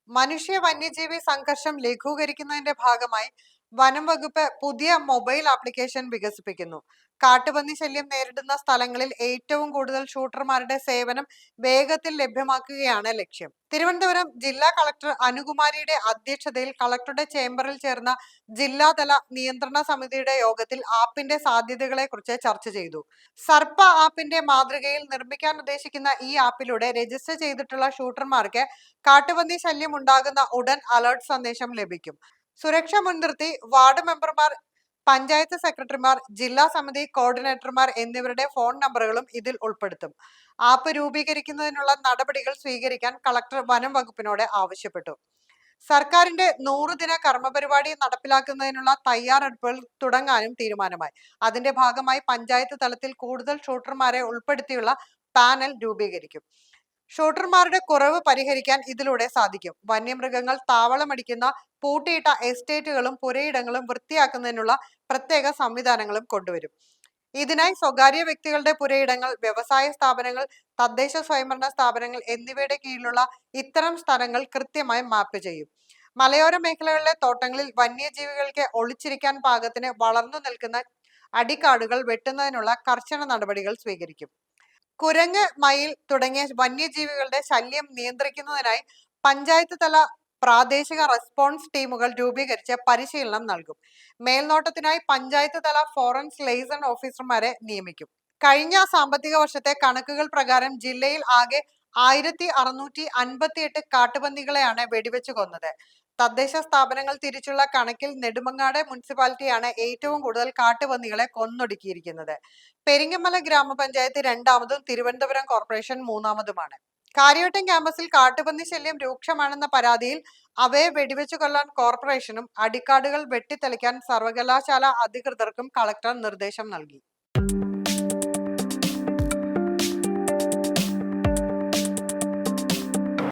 മനുഷ്യ വന്യജീവി സംഘർഷം ലഘൂകരിക്കുന്നതിന്റെ ഭാഗമായി വനം വകുപ്പ് പുതിയ മൊബൈൽ ആപ്ലിക്കേഷൻ വികസിപ്പിക്കുന്നു. കാട്ടുപന്നി ശല്യം നേരിടുന്ന സ്ഥലങ്ങളിൽ ഏറ്റവും കൂടുതൽ ഷൂട്ടർമാരുടെ സേവനം വേഗത്തിൽ ലഭ്യമാക്കുകയാണ് ലക്ഷ്യം. തിരുവനന്തപുരം ജില്ലാ കളക്ടർ അനുകുമാരിയുടെ അധ്യക്ഷതയിൽ കളക്ടറുടെ ചേംബറിൽ ചേർന്ന ജില്ലാതല നിയന്ത്രണ സമിതിയുടെ യോഗത്തിൽ ആപ്പിന്റെ സാധ്യതകളെ കുറിച്ച് ചർച്ച ചെയ്തു. സർപ്പ ആപ്പിന്റെ മാതൃകയിൽ നിർമ്മിക്കാൻ ഉദ്ദേശിക്കുന്ന ഈ ആപ്പിലൂടെ രജിസ്റ്റർ ചെയ്തിട്ടുള്ള ഷൂട്ടർമാർക്ക് കാട്ടുപന്നി ശല്യം ഉണ്ടാകുന്ന ഉടൻ അലർട്ട് സന്ദേശം ലഭിക്കും. സുരക്ഷ മുൻനിർത്തി വാർഡ് മെമ്പർമാർ, പഞ്ചായത്ത് സെക്രട്ടറിമാർ, ജില്ലാ സമിതി കോർഡിനേറ്റർമാർ എന്നിവരുടെ ഫോൺ നമ്പറുകളും ഇതിൽ ഉൾപ്പെടുത്തും. ആപ്പ് രൂപീകരിക്കുന്നതിനുള്ള നടപടികൾ സ്വീകരിക്കാൻ കളക്ടർ വനം വകുപ്പിനോട് ആവശ്യപ്പെട്ടു. സർക്കാരിന്റെ 100 ദിന കർമ്മപരിപാടി നടപ്പിലാക്കുന്നതിനുള്ള തയ്യാറെടുപ്പുകൾ തുടങ്ങാനും തീരുമാനമായി. അതിന്റെ ഭാഗമായി പഞ്ചായത്ത് തലത്തിൽ കൂടുതൽ ഷൂട്ടർമാരെ ഉൾപ്പെടുത്തിയുള്ള പാനൽ രൂപീകരിക്കും. ഷൂട്ടർമാരുടെ കുറവ് പരിഹരിക്കാൻ ഇതിലൂടെ സാധിക്കും. വന്യമൃഗങ്ങൾ താവളമടിക്കുന്ന പൂട്ടിയിട്ട എസ്റ്റേറ്റുകളും പുരയിടങ്ങളും വൃത്തിയാക്കുന്നതിനുള്ള പ്രത്യേക സംവിധാനങ്ങളും കൊണ്ടുവരും. ഇതിനായി സ്വകാര്യ വ്യക്തികളുടെ പുരയിടങ്ങൾ, വ്യവസായ സ്ഥാപനങ്ങൾ, തദ്ദേശ സ്വയംഭരണ സ്ഥാപനങ്ങൾ എന്നിവയുടെ കീഴിലുള്ള ഇത്തരം സ്ഥലങ്ങൾ കൃത്യമായി മാപ്പ് ചെയ്യും. മലയോര മേഖലകളിലെ തോട്ടങ്ങളിൽ വന്യജീവികൾക്ക് ഒളിച്ചിരിക്കാൻ പാകത്തിന് വളർന്നു നിൽക്കുന്ന അടിക്കാടുകൾ വെട്ടുന്നതിനുള്ള കർശന നടപടികൾ സ്വീകരിക്കും. കുരങ്ങ്, മയിൽ തുടങ്ങിയ വന്യജീവികളുടെ ശല്യം നിയന്ത്രിക്കുന്നതിനായി പഞ്ചായത്ത് തല പ്രാദേശിക റെസ്പോൺസ് ടീമുകൾ രൂപീകരിച്ച് പരിശീലനം നൽകും. മേൽനോട്ടത്തിനായി പഞ്ചായത്ത് തല ഫോറൻസ് ലെയ്സൺ ഓഫീസർമാരെ നിയമിക്കും. കഴിഞ്ഞ സാമ്പത്തിക വർഷത്തെ കണക്കുകൾ പ്രകാരം ജില്ലയിൽ ആകെ 1658 കാട്ടുപന്നികളെയാണ് വെടിവെച്ച് കൊന്നത്. തദ്ദേശ സ്ഥാപനങ്ങൾ തിരിച്ചുള്ള കണക്കിൽ നെടുമങ്ങാട് മുനിസിപ്പാലിറ്റിയാണ് ഏറ്റവും കൂടുതൽ കാട്ടുപന്നികളെ കൊന്നൊടുക്കിയിരിക്കുന്നത്. പെരിങ്ങമല ഗ്രാമപഞ്ചായത്ത് രണ്ടാമതും തിരുവനന്തപുരം കോർപ്പറേഷൻ മൂന്നാമതുമാണ്. കാര്യവട്ടം ക്യാമ്പസിൽ കാട്ടുപന്നി ശല്യം രൂക്ഷമാണെന്ന പരാതിയിൽ അവയെ വെടിവെച്ചു കൊല്ലാൻ കോർപ്പറേഷനും അടിക്കാടുകൾ വെട്ടിത്തെളിക്കാൻ സർവകലാശാല അധികൃതർക്കും കളക്ടർ നിർദ്ദേശം നൽകി.